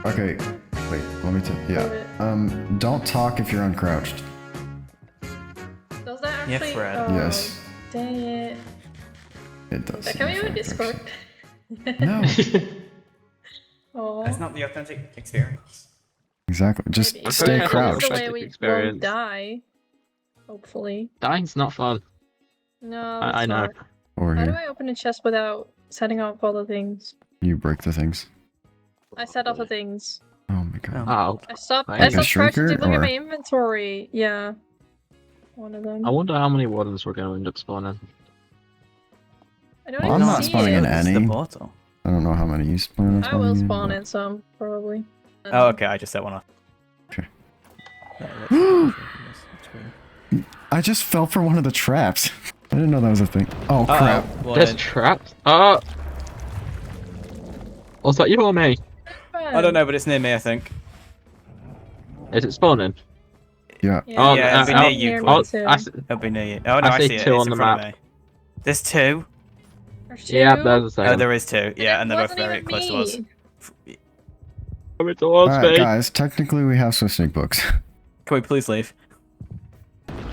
Okay, wait, let me yeah. Don't talk if you're uncrouched. Does that Yeah, actually? Fred. Oh, Yes. dang it. It does. Can we do Discord? No. Oh. That's not the authentic experience. Exactly. Just Maybe. stay But crouched. It's the way we won't die. Hopefully. Dying's not fun. No, I know. not. Over How do here. I open a chest without setting off all the things? You break the things. I set off the things. Oh my god. Oh. I stopped. Like I a stopped crouching to shrieker, look at or- my inventory. Yeah. One of them. I wonder how many wardens we're going to end up spawning. I don't Well, even I'm not see spawning it. in This is any. the portal. I don't know how many you spawn in. I will spawn in some, probably. Oh, okay, I just set one off. Okay. That's weird. I just fell for one of the traps. I didn't know that was a thing. Oh crap. Well, There's traps? Was that you or me? I don't know, but it's near me, I think. Is it spawning? Yeah. Oh, yeah, it'll be near you, me Quinn. too. It'll be near you. Oh, no, I see see it. two It's on in the front map. of me. There's two. There's two? Yeah, there's a Oh, second. there is two. Yeah, and they're both wasn't very even close to us. me. Coming towards Alright, me. guys. Technically, we have Swiss Sneak books. Can we please leave?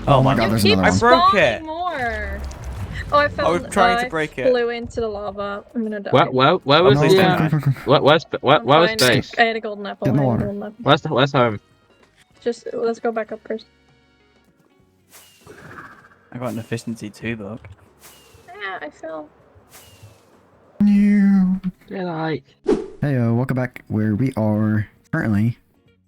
Oh my god, You there's keep another one. I broke spawning it. More. Oh, I fell. was trying to break it. Flew into the lava. I'm gonna die. Where was No, the quick. where's I'm where's fine. base? I had a golden apple. Get in the I had a water. golden apple. Where's home? Just let's go back up first. I got an efficiency 2 book. Ah, I fell. You. Yeah, like. Hey, welcome back where we are currently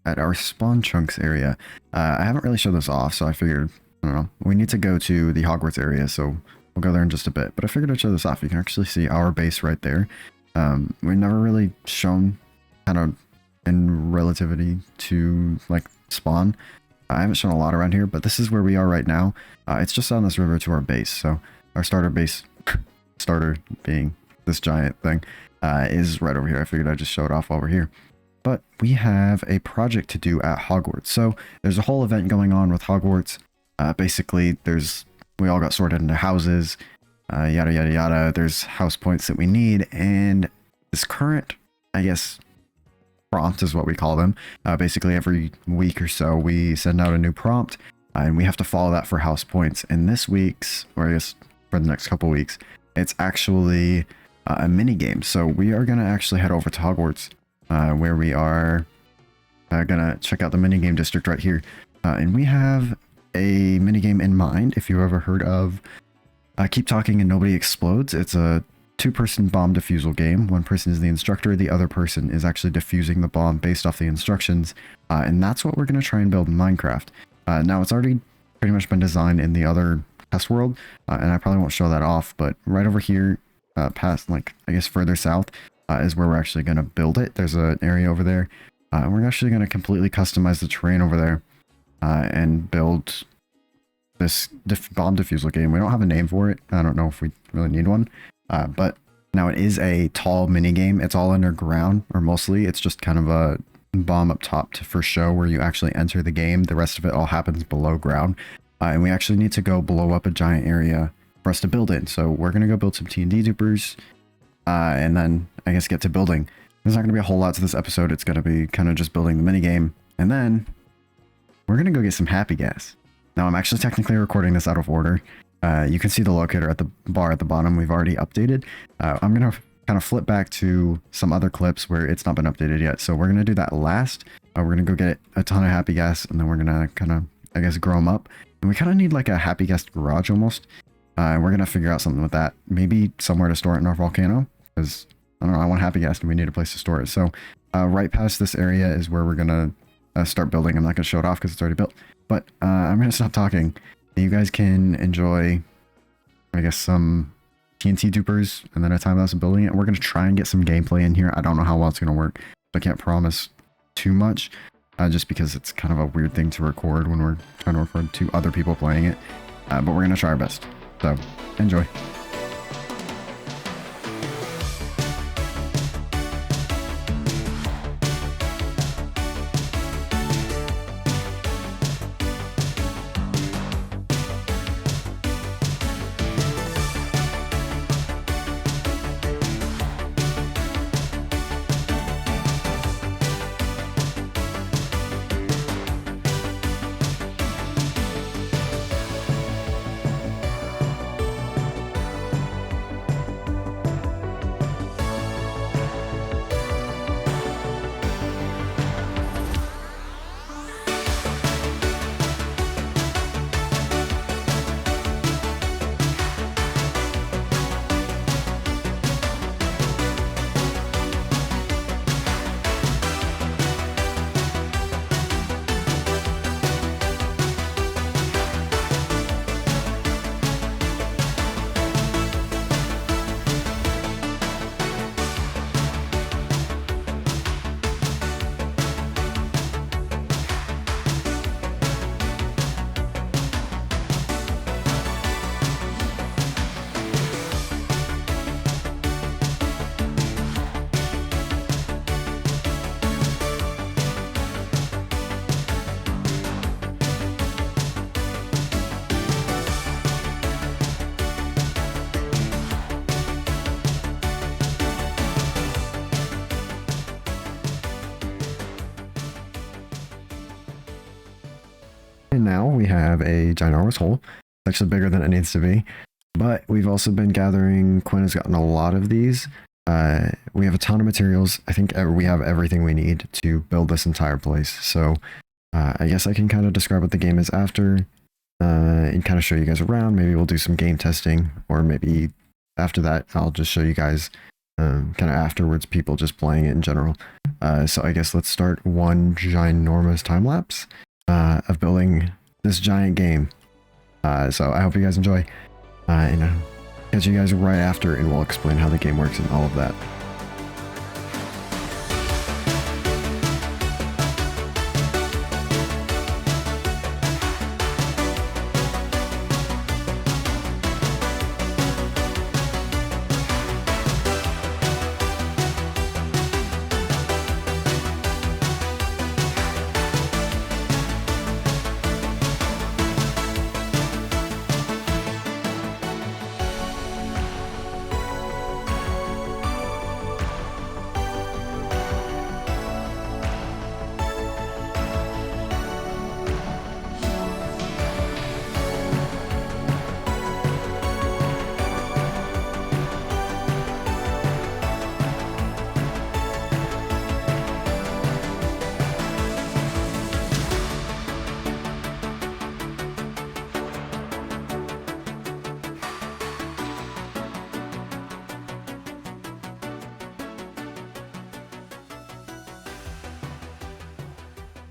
at our spawn chunks area. I haven't really showed this off, so I figured, I don't know, we need to go to the Hogwarts area, so we'll go there in just a bit. But I figured I'd show this off. You can actually see our base right there. We've never really shown kind of in relativity to like spawn. I haven't shown a lot around here, but this is where we are right now. It's just on this river to our base. So our starter base, starter being this giant thing, is right over here. I figured I'd just show it off while we're here. But we have a project to do at Hogwarts. So there's a whole event going on with Hogwarts. Basically, we all got sorted into houses, yada yada yada. There's house points that we need, and this current, I guess, prompt is what we call them. Basically, every week or so, we send out a new prompt, and we have to follow that for house points. And this week's, or I guess for the next couple weeks, it's actually a mini game. So we are gonna actually head over to Hogwarts, where we are gonna check out the minigame district right here. And we have a minigame in mind. If you've ever heard of Keep Talking and Nobody Explodes, it's a two-person bomb defusal game. One person is the instructor, the other person is actually defusing the bomb based off the instructions. And that's what we're gonna try and build in Minecraft. Now it's already pretty much been designed in the other test world, and I probably won't show that off, but right over here, past, like, I guess further south, is where we're actually going to build it. There's an area over there, and we're actually going to completely customize the terrain over there, and build this bomb defusal game. We don't have a name for it. I don't know if we really need one, but now it is a tall mini game. It's all underground, or mostly. It's just kind of a bomb up top for show where you actually enter the game. The rest of it all happens below ground, and we actually need to go blow up a giant area for us to build in. So we're gonna go build some T&D dupers, and then I guess get to building. There's not gonna be a whole lot to this episode. It's gonna be kind of just building the minigame, and then we're gonna go get some Happy Gas. Now I'm actually technically recording this out of order. You can see the locator at the bar at the bottom. We've already updated. I'm gonna kind of flip back to some other clips where it's not been updated yet. So we're gonna do that last. We're gonna go get a ton of Happy Gas, and then we're gonna kind of, I guess, grow them up. And we kind of need like a Happy Gas garage almost. And we're gonna figure out something with that. Maybe somewhere to store it in our volcano, because I don't know, I want Happy Gas and we need a place to store it. So right past this area is where we're gonna start building. I'm not gonna show it off because it's already built, but I'm gonna stop talking. You guys can enjoy, I guess, some TNT dupers and then a time lapse of building it. We're gonna try and get some gameplay in here. I don't know how well it's gonna work. I can't promise too much, just because it's kind of a weird thing to record when we're trying to record to other people playing it. But we're gonna try our best. So, enjoy. And now we have a ginormous hole. It's actually bigger than it needs to be. But we've also been gathering. Quinn has gotten a lot of these. We have a ton of materials. I think we have everything we need to build this entire place. So I guess I can kind of describe what the game is after and kind of show you guys around. Maybe we'll do some game testing, or maybe after that, I'll just show you guys kind of afterwards, people just playing it in general. So I guess let's start one ginormous time lapse of building this giant game. So I hope you guys enjoy, and catch you guys right after, and we'll explain how the game works and all of that.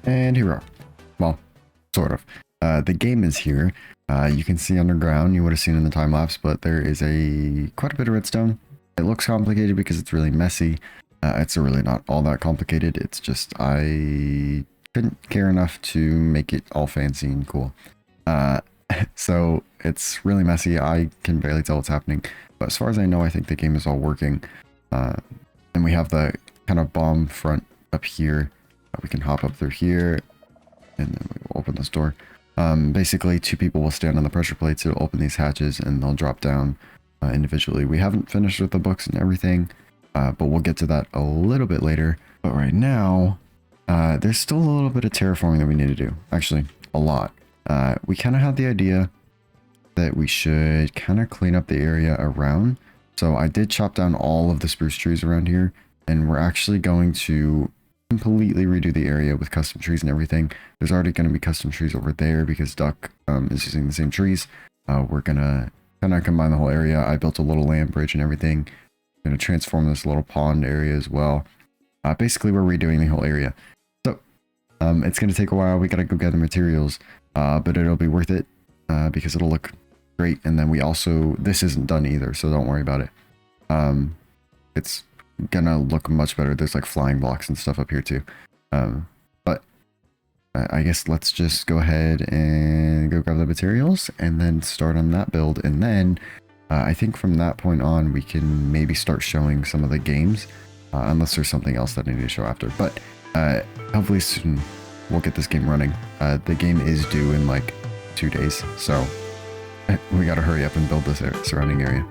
And here we are. Well, sort of. The game is here. You can see underground. You would have seen in the time lapse, but there is quite a bit of redstone. It looks complicated because it's really messy. It's really not all that complicated. It's just I couldn't care enough to make it all fancy and cool. So it's really messy. I can barely tell what's happening. But as far as I know, I think the game is all working. And we have the kind of bomb front up here. We can hop up through here, and then we will open this door. Basically, two people will stand on the pressure plates. It'll open these hatches, and they'll drop down individually. We haven't finished with the books and everything, but we'll get to that a little bit later. But right now, there's still a little bit of terraforming that we need to do. Actually, a lot. We kind of had the idea that we should kind of clean up the area around. So I did chop down all of the spruce trees around here, and we're actually going to completely redo the area with custom trees and everything. There's already going to be custom trees over there because Duck is using the same trees. We're gonna kind of combine the whole area. I built a little land bridge and everything. Going to transform this little pond area as well. Basically, we're redoing the whole area. So it's going to take a while. We got to go gather materials, but it'll be worth it because it'll look great. And then we also, this isn't done either, so don't worry about it. It's gonna look much better. There's like flying blocks and stuff up here too. But I guess let's just go ahead and go grab the materials and then start on that build. And then I think from that point on, we can maybe start showing some of the games, unless there's something else that I need to show after. But hopefully soon we'll get this game running. The game is due in like 2 days, so we gotta hurry up and build this surrounding area.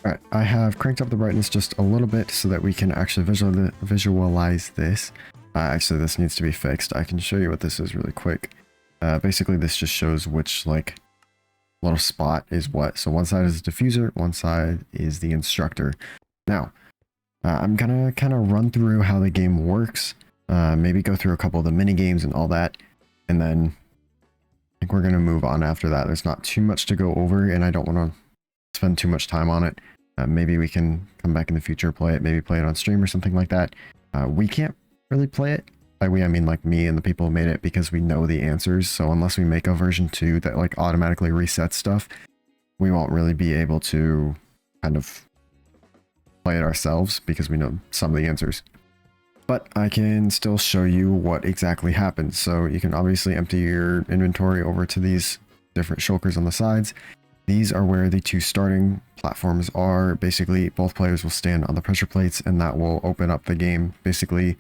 Alright, I have cranked up the brightness just a little bit so that we can actually visualize this. Actually, this needs to be fixed. I can show you what this is really quick. Basically, this just shows which, like, little spot is what. So one side is the diffuser, one side is the instructor. Now, I'm gonna kind of run through how the game works, maybe go through a couple of the mini games and all that, and then I think we're gonna move on after that. There's not too much to go over, and I don't want to spend too much time on it. Maybe we can come back in the future, play it, maybe play it on stream or something like that. We can't really play it. By we, I mean like me and the people who made it, because we know the answers. So unless we make a version 2 that like automatically resets stuff, we won't really be able to kind of play it ourselves because we know some of the answers. But I can still show you what exactly happens. So you can obviously empty your inventory over to these different shulkers on the sides. These are where the 2 starting platforms are. Basically, both players will stand on the pressure plates, and that will open up the game. Basically,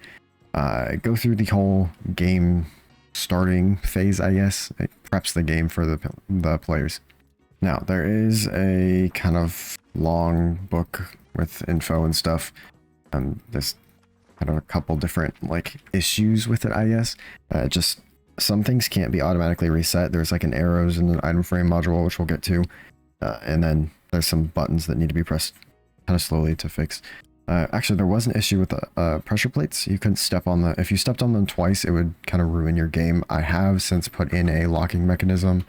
go through the whole game starting phase, I guess. It preps the game for the players. Now, there is a kind of long book with info and stuff. There's kind of a couple different like issues with it, I guess. Just some things can't be automatically reset. There's like an arrows in the item frame module, which we'll get to. And then there's some buttons that need to be pressed kind of slowly to fix. Actually, there was an issue with the pressure plates. You couldn't step on if you stepped on them twice, it would kind of ruin your game. I have since put in a locking mechanism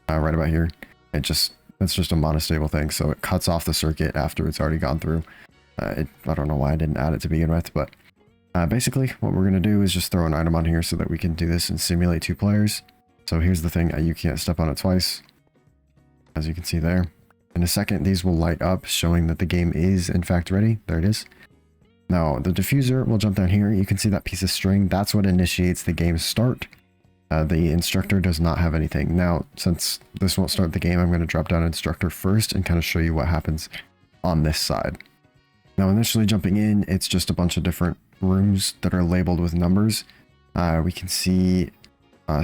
right about here. It's just a monostable thing, so it cuts off the circuit after it's already gone through. I don't know why I didn't add it to begin with, but basically what we're going to do is just throw an item on here so that we can do this and simulate 2 players. So here's the thing, you can't step on it twice, as you can see there. In a second, these will light up, showing that the game is in fact ready. There it is. Now, the diffuser will jump down here. You can see that piece of string. That's what initiates the game's start. The instructor does not have anything. Now, since this won't start the game, I'm going to drop down instructor first and kind of show you what happens on this side. Now, initially jumping in, it's just a bunch of different rooms that are labeled with numbers. We can see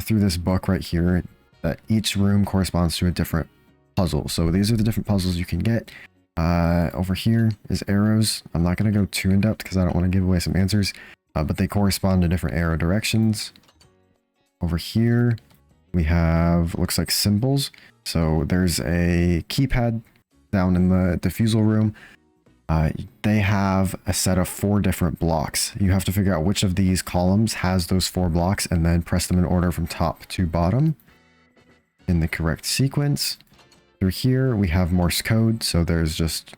through this book right here that each room corresponds to a different puzzle. So these are the different puzzles you can get. Over here is arrows. I'm not going to go too in depth because I don't want to give away some answers, but they correspond to different arrow directions. Over here we have, looks like symbols. So there's a keypad down in the defusal room. They have a set of 4 different blocks. You have to figure out which of these columns has those 4 blocks and then press them in order from top to bottom in the correct sequence. Through here we have Morse code, so there's just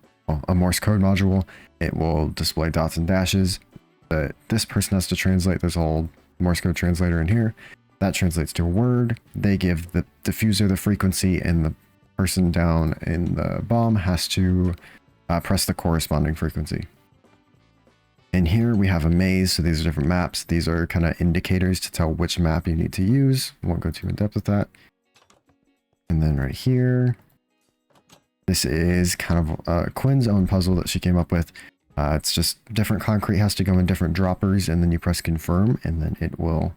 a Morse code module. It will display dots and dashes that this person has to translate. There's a whole Morse code translator in here that translates to a word. They give the diffuser the frequency, and the person down in the bomb has to press the corresponding frequency. In here we have a maze, so these are different maps. These are kind of indicators to tell which map you need to use. I won't go too in depth with that. And then right here, this is kind of Quinn's own puzzle that she came up with. It's just different concrete has to go in different droppers, and then you press confirm, and then it will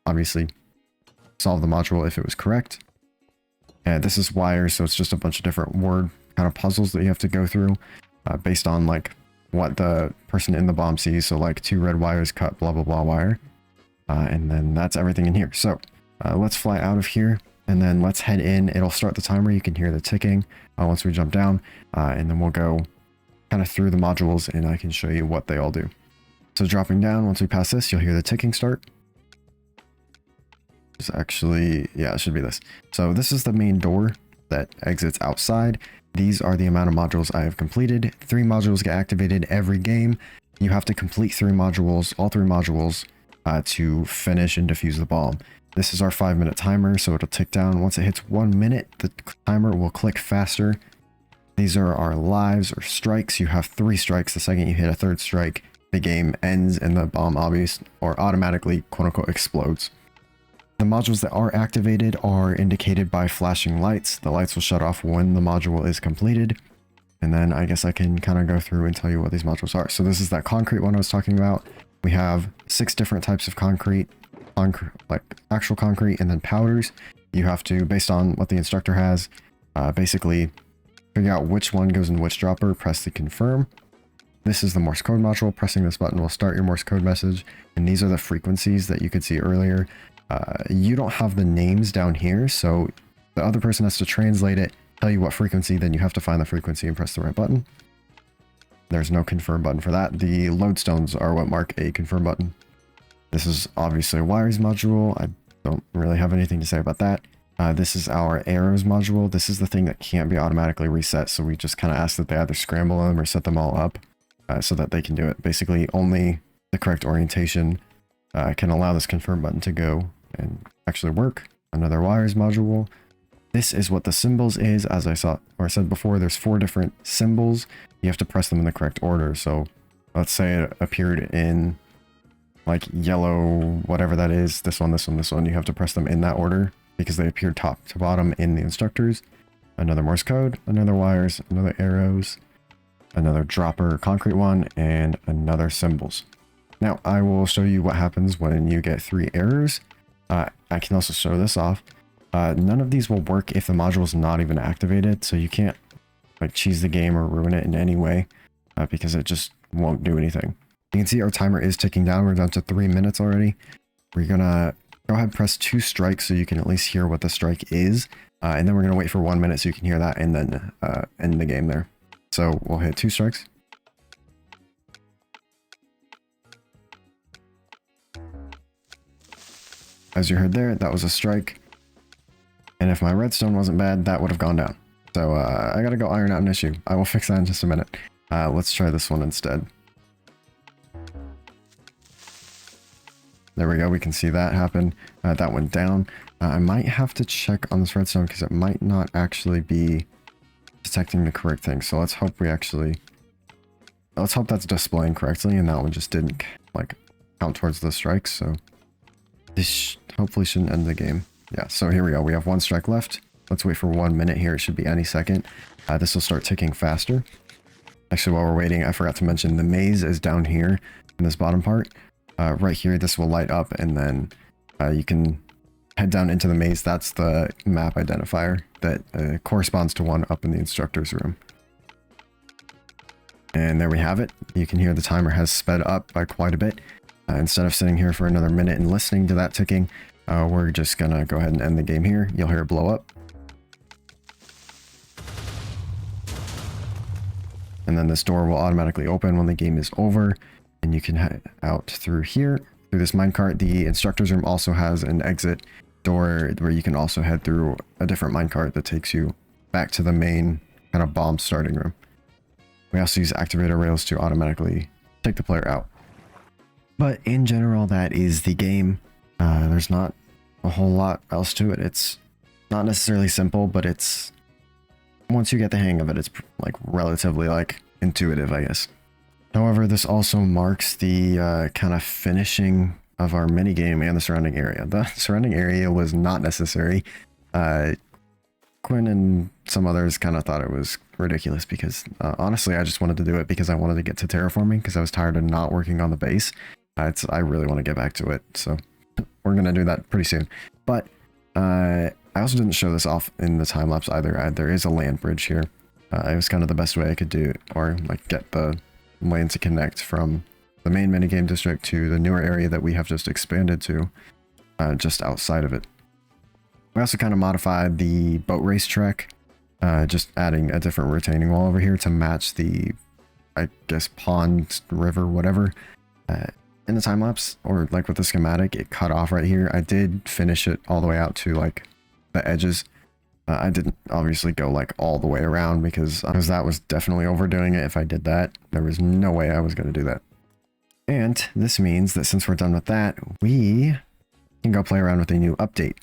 obviously solve the module if it was correct. And this is wires, so it's just a bunch of different word kind of puzzles that you have to go through based on like what the person in the bomb sees. So like 2 red wires cut blah blah blah wire, and then that's everything in here. So let's fly out of here. And then let's head in. It'll start the timer. You can hear the ticking once we jump down. And then we'll go kind of through the modules and I can show you what they all do. So dropping down, once we pass this, you'll hear the ticking start. It's actually, yeah, it should be this. So this is the main door that exits outside. These are the amount of modules I have completed. 3 modules get activated every game. You have to complete 3 modules, all 3 modules, to finish and defuse the bomb. This is our 5-minute timer, so it'll tick down. Once it hits 1 minute, the timer will click faster. These are our lives or strikes. You have 3 strikes. The second you hit a 3rd strike, the game ends and the bomb automatically quote unquote explodes. The modules that are activated are indicated by flashing lights. The lights will shut off when the module is completed. And then I guess I can kind of go through and tell you what these modules are. So this is that concrete one I was talking about. We have 6 different types of concrete. Like actual concrete and then powders. You have to, based on what the instructor has, basically figure out which one goes in which dropper, press the confirm. This is the Morse code module. Pressing this button will start your Morse code message. And these are the frequencies that you could see earlier. You don't have the names down here, so the other person has to translate it, tell you what frequency, then you have to find the frequency and press the right button. There's no confirm button for that. The lodestones are what mark a confirm button. This is obviously a wires module. I don't really have anything to say about that. This is our arrows module. This is the thing that can't be automatically reset, so we just kind of ask that they either scramble them or set them all up so that they can do it. Basically, only the correct orientation can allow this confirm button to go and actually work. Another wires module. This is what the symbols is. As I said before, there's 4 different symbols. You have to press them in the correct order. So let's say it appeared in like yellow, whatever that is, this one, this one, this one. You have to press them in that order because they appear top to bottom in the instructors. Another Morse code, another wires, another arrows, another dropper concrete one, and another symbols. Now I will show you what happens when you get 3 errors. I can also show this off. None of these will work if the module is not even activated, so you can't like cheese the game or ruin it in any way because it just won't do anything. You can see our timer is ticking down. We're down to 3 minutes already. We're gonna go ahead and press 2 strikes so you can at least hear what the strike is, and then we're gonna wait for 1 minute so you can hear that, and then end the game there. So we'll hit 2 strikes. As you heard there, that was a strike. And if my redstone wasn't bad, that would have gone down. So I gotta go iron out an issue. I will fix that in just a minute. Let's try this one instead. There we go. We can see that happen. That went down. I might have to check on this redstone because it might not actually be detecting the correct thing. So let's hope let's hope that's displaying correctly and that one just didn't like count towards the strikes. So this hopefully shouldn't end the game. Yeah, so here we go. We have 1 strike left. Let's wait for 1 minute here. It should be any second. This will start ticking faster. Actually, while we're waiting, I forgot to mention the maze is down here in this bottom part. Right here, this will light up and then you can head down into the maze. That's the map identifier that corresponds to one up in the instructor's room. And there we have it. You can hear the timer has sped up by quite a bit. Instead of sitting here for another minute and listening to that ticking, we're just gonna go ahead and end the game here. You'll hear it blow up. And then this door will automatically open when the game is over. And you can head out through here, through this minecart. The instructor's room also has an exit door where you can also head through a different minecart that takes you back to the main kind of bomb starting room. We also use activator rails to automatically take the player out. But in general, that is the game. There's not a whole lot else to it. It's not necessarily simple, but it's once you get the hang of it, it's like relatively like intuitive, I guess. However, this also marks the kind of finishing of our minigame and the surrounding area. The surrounding area was not necessary. Quinn and some others kind of thought it was ridiculous because honestly, I just wanted to do it because I wanted to get to terraforming because I was tired of not working on the base. I really want to get back to it, so we're going to do that pretty soon. But I also didn't show this off in the time lapse either. There is a land bridge here. It was kind of the best way I could do, or like get the lane to connect from the main minigame district to the newer area that we have just expanded to, just outside of it. We also kind of modified the boat race track, just adding a different retaining wall over here to match the, I guess, pond, river, whatever. In the time lapse, or like with the schematic, it cut off right here. I did finish it all the way out to like the edges. I didn't obviously go like all the way around because that was definitely overdoing it. If I did that, there was no way I was going to do that. And this means that since we're done with that, we can go play around with a new update,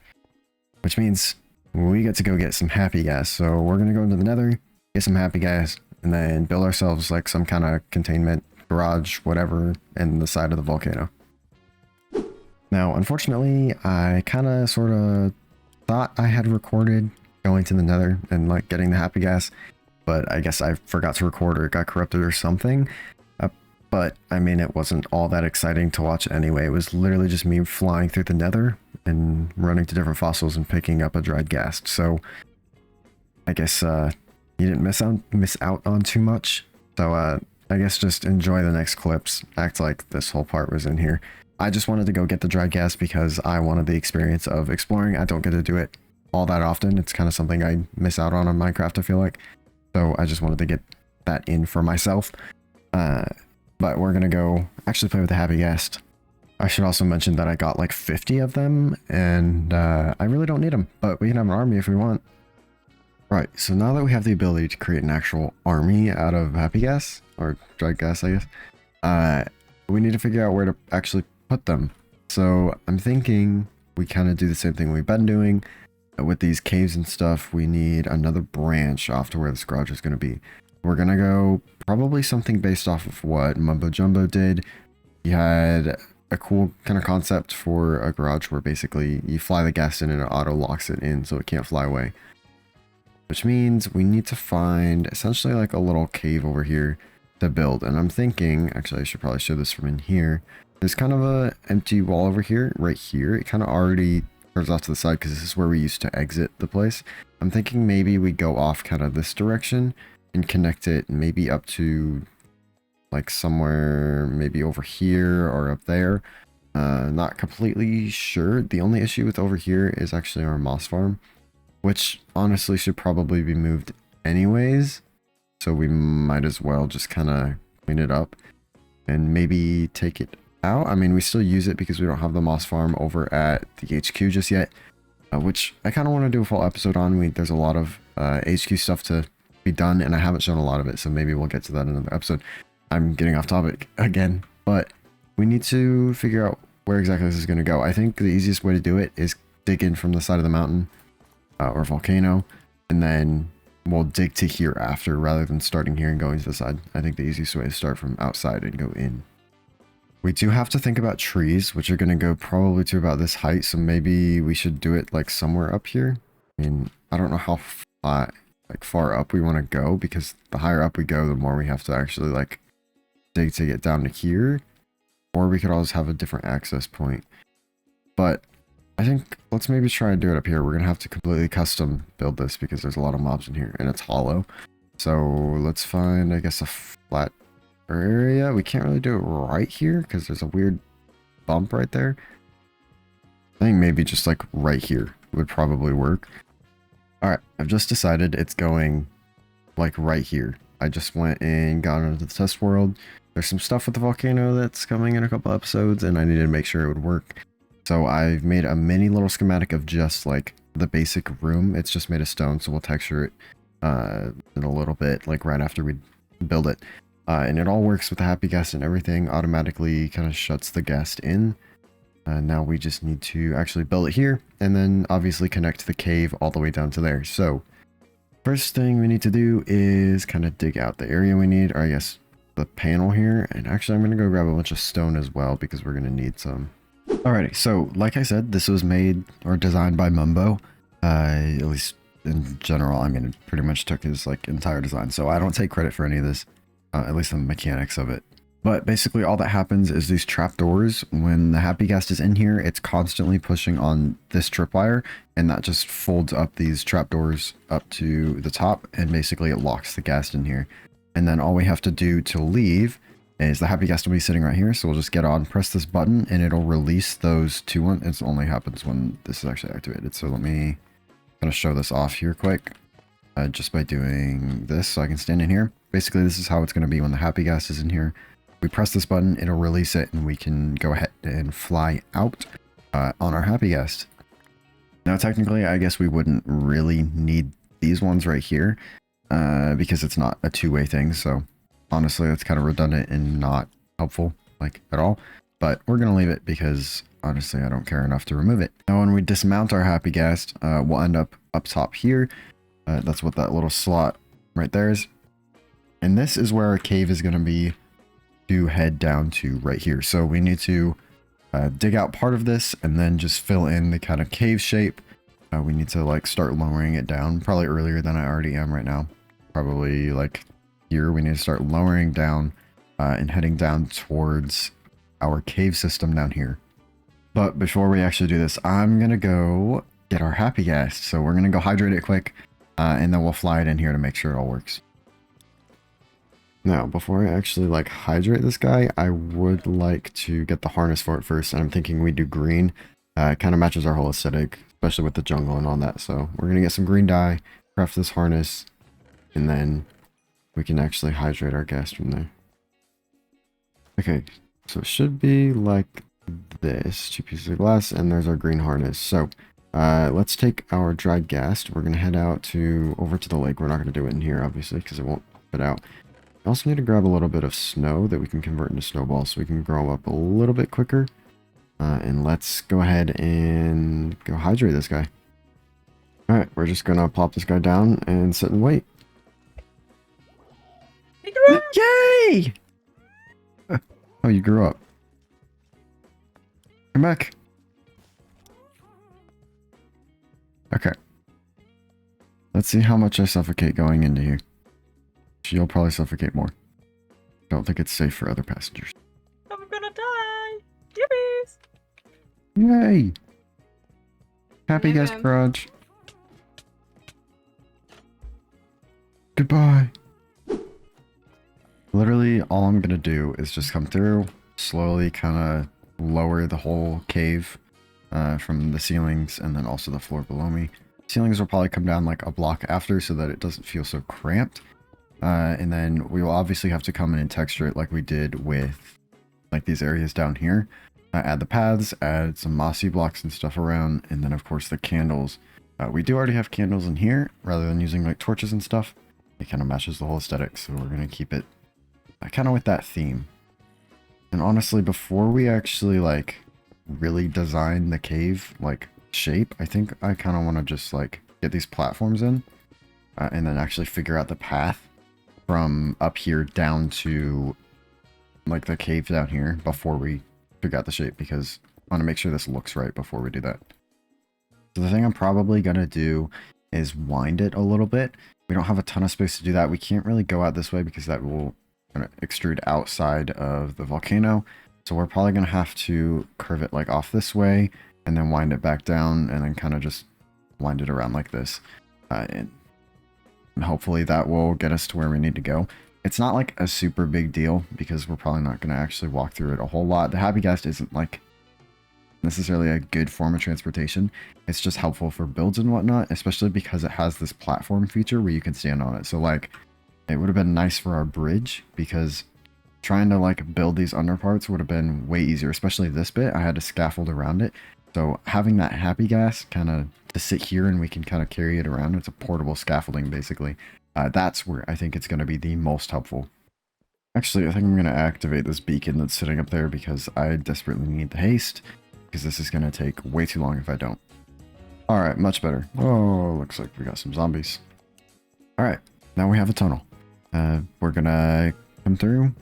which means we get to go get some Happy Ghasts. So we're going to go into the nether, get some Happy Ghasts, and then build ourselves like some kind of containment garage, whatever, in the side of the volcano. Now, unfortunately, I kind of sort of thought I had recorded going to the nether and like getting the Happy Ghasts, but I guess I forgot to record or it got corrupted or something. But I mean, it wasn't all that exciting to watch anyway. It was literally just me flying through the nether and running to different fossils and picking up a dried ghast. So I guess you didn't miss out on too much. So I guess just enjoy the next clips. Act like this whole part was in here. I just wanted to go get the dry gas because I wanted the experience of exploring. I don't get to do it all that often. It's kind of something I miss out on Minecraft, I feel like. So I just wanted to get that in for myself. But we're gonna go actually play with the Happy Ghast. I should also mention that I got like 50 of them, and I really don't need them, but we can have an army if we want. Right, so now that we have the ability to create an actual army out of Happy Ghasts, or dry gas, I guess, we need to figure out where to actually put them. So I'm thinking we kind of do the same thing we've been doing. With these caves and stuff, we need another branch off to where this garage is going to be. We're going to go probably something based off of what Mumbo Jumbo did. He had a cool kind of concept for a garage where basically you fly the ghast in and it auto locks it in so it can't fly away. Which means we need to find essentially like a little cave over here to build. And I'm thinking, actually I should probably show this from in here. There's kind of a empty wall over here, right here. It kind of already curves off to the side because this is where we used to exit the place. I'm thinking maybe we go off kind of this direction and connect it maybe up to like somewhere maybe over here or up there. Not completely sure. The only issue with over here is actually our moss farm, which honestly should probably be moved anyways. So we might as well just kind of clean it up and maybe take it out. I mean, we still use it because we don't have the moss farm over at the HQ just yet, which I kind of want to do a full episode on. There's a lot of HQ stuff to be done, and I haven't shown a lot of it, so maybe we'll get to that in another episode. I'm getting off topic again, but we need to figure out where exactly this is going to go. I think the easiest way to do it is dig in from the side of the mountain or volcano, and then we'll dig to here after rather than starting here and going to the side. I think the easiest way is start from outside and go in. We do have to think about trees, which are going to go probably to about this height, so maybe we should do it like somewhere up here. I mean, I don't know how far up we want to go, because the higher up we go, the more we have to actually like dig to get down to here. Or we could always have a different access point. But I think let's maybe try and do it up here. We're going to have to completely custom build this because there's a lot of mobs in here and it's hollow. So let's find, I guess, a flat area. We can't really do it right here because there's a weird bump right there. I think maybe just like right here would probably work. Alright, I've just decided it's going like right here. I just went and got into the test world. There's some stuff with the volcano that's coming in a couple episodes, and I needed to make sure it would work. So I've made a mini little schematic of just like the basic room. It's just made of stone, so we'll texture it in a little bit, like right after we build it. And it all works with the Happy Ghast, and everything automatically kind of shuts the ghast in. Now we just need to actually build it here, and then obviously connect the cave all the way down to there. So first thing we need to do is kind of dig out the area we need, or I guess the panel here. And actually I'm going to go grab a bunch of stone as well because we're going to need some. Alrighty, so like I said, this was made or designed by Mumbo. At least in general, I mean, it pretty much took his like entire design, so I don't take credit for any of this, at least the mechanics of it. But basically all that happens is these trapdoors, when the Happy Ghast is in here, it's constantly pushing on this tripwire, and that just folds up these trapdoors up to the top, and basically it locks the ghast in here. And then all we have to do to leave is the Happy Ghast will be sitting right here, so we'll just get on, press this button, and it'll release those two ones. It only happens when this is actually activated. So let me kind of show this off here quick, just by doing this, so I can stand in here. Basically, this is how it's going to be when the Happy Ghast is in here. We press this button, it'll release it, and we can go ahead and fly out on our Happy Ghast. Now, technically, I guess we wouldn't really need these ones right here, because it's not a two-way thing. So honestly, it's kind of redundant and not helpful, like at all. But we're going to leave it because honestly, I don't care enough to remove it. Now, when we dismount our Happy Ghast, we'll end up top here. That's what that little slot right there is. And this is where our cave is going to be to head down to right here. So we need to dig out part of this and then just fill in the kind of cave shape. We need to like start lowering it down probably earlier than I already am right now. Probably like here we need to start lowering down and heading down towards our cave system down here. But before we actually do this, I'm gonna go get our Happy Ghast. So we're gonna go hydrate it quick, and then we'll fly it in here to make sure it all works. Now, before I actually like hydrate this guy, I would like to get the harness for it first, and I'm thinking we do green. It kind of matches our whole aesthetic, especially with the jungle and all that. So we're gonna get some green dye, craft this harness, and then we can actually hydrate our ghast from there. Okay, so it should be like this, 2 pieces of glass, and there's our green harness. So let's take our dried ghast. We're gonna head out over to the lake. We're not gonna do it in here, obviously, because it won't fit out. I also need to grab a little bit of snow that we can convert into snowballs so we can grow them up a little bit quicker. And let's go ahead and go hydrate this guy. Alright, we're just gonna plop this guy down and sit and wait. Yay! Oh, you grew up. Come back. Okay. Let's see how much I suffocate going into here. You'll probably suffocate more. Don't think it's safe for other passengers. I'm gonna die! Yippies! Yay! Happy Guest man. Garage. Goodbye. Literally, all I'm gonna do is just come through, slowly kind of lower the whole cave from the ceilings and then also the floor below me. Ceilings will probably come down like a block after so that it doesn't feel so cramped. And then we will obviously have to come in and texture it like we did with like these areas down here. Add the paths, add some mossy blocks and stuff around, and then of course the candles. We do already have candles in here rather than using like torches and stuff. It kind of matches the whole aesthetic, so we're going to keep it kind of with that theme. And honestly, before we actually like really design the cave like shape, I think I kind of want to just like get these platforms in and then actually figure out the path from up here down to like the cave down here before we figure out the shape, because I want to make sure this looks right before we do that. So the thing I'm probably going to do is wind it a little bit. We don't have a ton of space to do that. We can't really go out this way because that will kind of extrude outside of the volcano. So we're probably going to have to curve it like off this way and then wind it back down and then kind of just wind it around like this. And hopefully that will get us to where we need to go. It's not like a super big deal because we're probably not going to actually walk through it a whole lot. The Happy Ghast isn't like necessarily a good form of transportation. It's just helpful for builds and whatnot, especially because it has this platform feature where you can stand on it. So like it would have been nice for our bridge because trying to like build these underparts would have been way easier, especially this bit. I had to scaffold around it. So having that Happy Ghast kind of to sit here and we can kind of carry it around. It's a portable scaffolding basically. That's where I think it's going to be the most helpful. Actually, I think I'm going to activate this beacon that's sitting up there because I desperately need the haste, because this is going to take way too long if I don't. Alright, much better. Oh, looks like we got some zombies. Alright, now we have a tunnel. We're going to come through,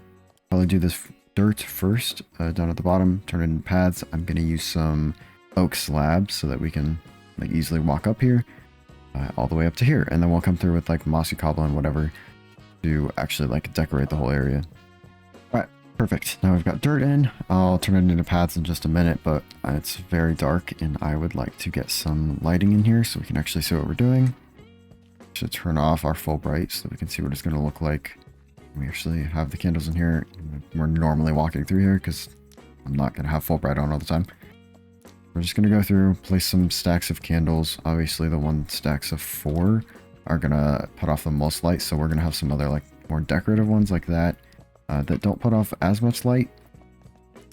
probably do this dirt first, down at the bottom, turn it into paths. I'm going to use some oak slabs so that we can like easily walk up here. All the way up to here, and then we'll come through with like mossy cobble and whatever to actually like decorate the whole area. Alright, perfect. Now we've got dirt in. I'll turn it into paths in just a minute, but it's very dark and I would like to get some lighting in here so we can actually see what we're doing. Should turn off our full bright so that we can see what it's going to look like. We actually have the candles in here. We're normally walking through here because I'm not going to have full bright on all the time. We're just going to go through, place some stacks of candles. Obviously, the one stacks of 4 are going to put off the most light, so we're going to have some other, like, more decorative ones like that that don't put off as much light.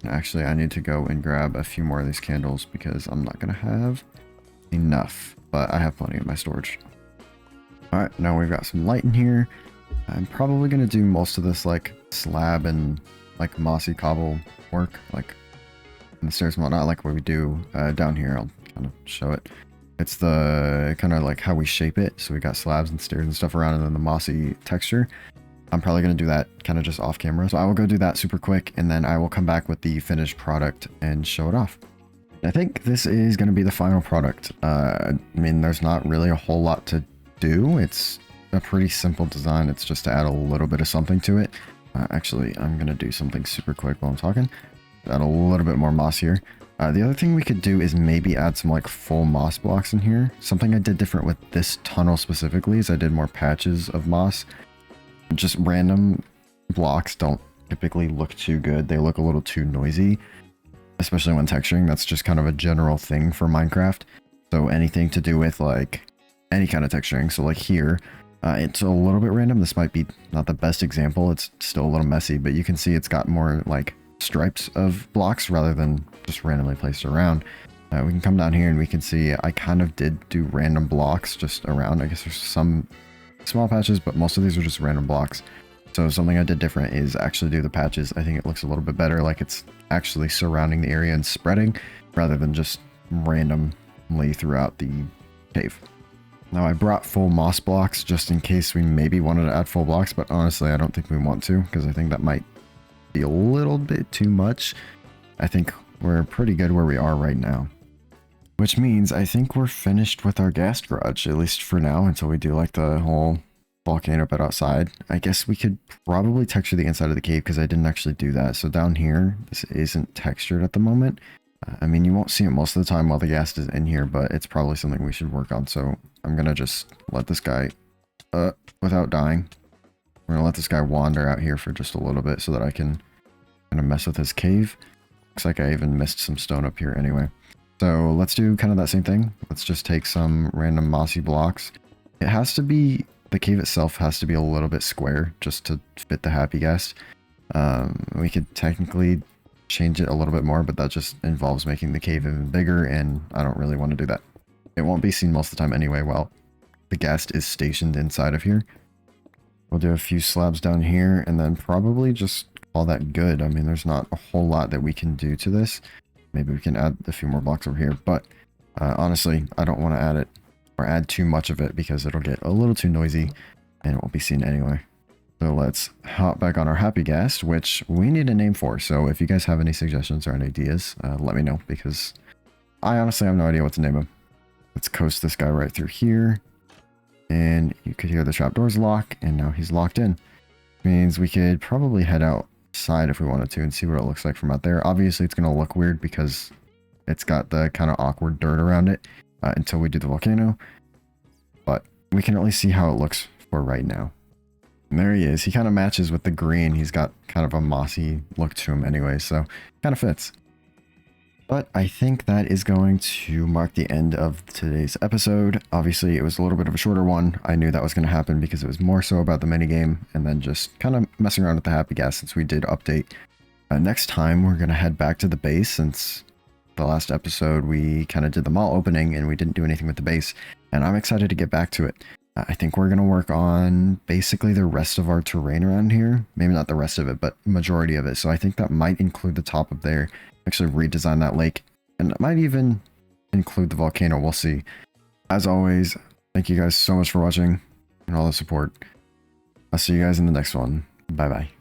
Actually, I need to go and grab a few more of these candles because I'm not going to have enough, but I have plenty in my storage. Alright, now we've got some light in here. I'm probably going to do most of this, like, slab and, like, mossy cobble work, like, and the stairs and whatnot, like what we do down here. I'll kind of show it. It's the kind of like how we shape it. So we got slabs and stairs and stuff around, and then the mossy texture. I'm probably going to do that kind of just off camera. So I will go do that super quick, and then I will come back with the finished product and show it off. I think this is going to be the final product. I mean, there's not really a whole lot to do. It's a pretty simple design. It's just to add a little bit of something to it. Actually, I'm going to do something super quick while I'm talking. Add a little bit more moss here. The other thing we could do is maybe add some like full moss blocks in here. Something I did different with this tunnel specifically is I did more patches of moss. Just random blocks don't typically look too good. They look a little too noisy, especially when texturing. That's just kind of a general thing for Minecraft. So anything to do with like any kind of texturing. So like here, it's a little bit random. This might be not the best example. It's still a little messy, but you can see it's got more like stripes of blocks rather than just randomly placed around. We can come down here and we can see I kind of did do random blocks just around. I guess there's some small patches, but most of these are just random blocks. So something I did different is actually do the patches. I think it looks a little bit better, like it's actually surrounding the area and spreading rather than just randomly throughout the cave. Now I brought full moss blocks just in case we maybe wanted to add full blocks, but honestly I don't think we want to because I think that might be a little bit too much. I think we're pretty good where we are right now. Which means I think we're finished with our ghast garage, at least for now, until we do like the whole volcano bit outside. I guess we could probably texture the inside of the cave because I didn't actually do that. So down here, this isn't textured at the moment. I mean, you won't see it most of the time while the ghast is in here, but it's probably something we should work on. So I'm going to just let this guy, without dying, we're going to let this guy wander out here for just a little bit so that I can kind of mess with his cave. Looks like I even missed some stone up here anyway. So let's do kind of that same thing. Let's just take some random mossy blocks. It has to be, the cave itself has to be a little bit square just to fit the Happy Ghast. We could technically change it a little bit more, but that just involves making the cave even bigger, and I don't really want to do that. It won't be seen most of the time anyway while the ghast is stationed inside of here. We'll do a few slabs down here and then probably just call that good. I mean, there's not a whole lot that we can do to this. Maybe we can add a few more blocks over here, but honestly, I don't want to add it or add too much of it because it'll get a little too noisy and it won't be seen anyway. So let's hop back on our Happy Ghast, which we need a name for. So if you guys have any suggestions or any ideas, let me know because I honestly have no idea what to name him. Let's coast this guy right through here. And you could hear the trapdoors lock, and now he's locked in. Means we could probably head outside if we wanted to and see what it looks like from out there. Obviously, it's going to look weird because it's got the kind of awkward dirt around it until we do the volcano. But we can at least see how it looks for right now. And there he is. He kind of matches with the green. He's got kind of a mossy look to him anyway, so kind of fits. But I think that is going to mark the end of today's episode. Obviously, it was a little bit of a shorter one. I knew that was going to happen because it was more so about the minigame and then just kind of messing around with the Happy Ghast since we did update. Next time, we're going to head back to the base since the last episode we kind of did the mall opening and we didn't do anything with the base. And I'm excited to get back to it. I think we're going to work on basically the rest of our terrain around here. Maybe not the rest of it, but majority of it. So I think that might include the top of there. Actually redesign that lake. And it might even include the volcano. We'll see. As always, thank you guys so much for watching and all the support. I'll see you guys in the next one. Bye-bye.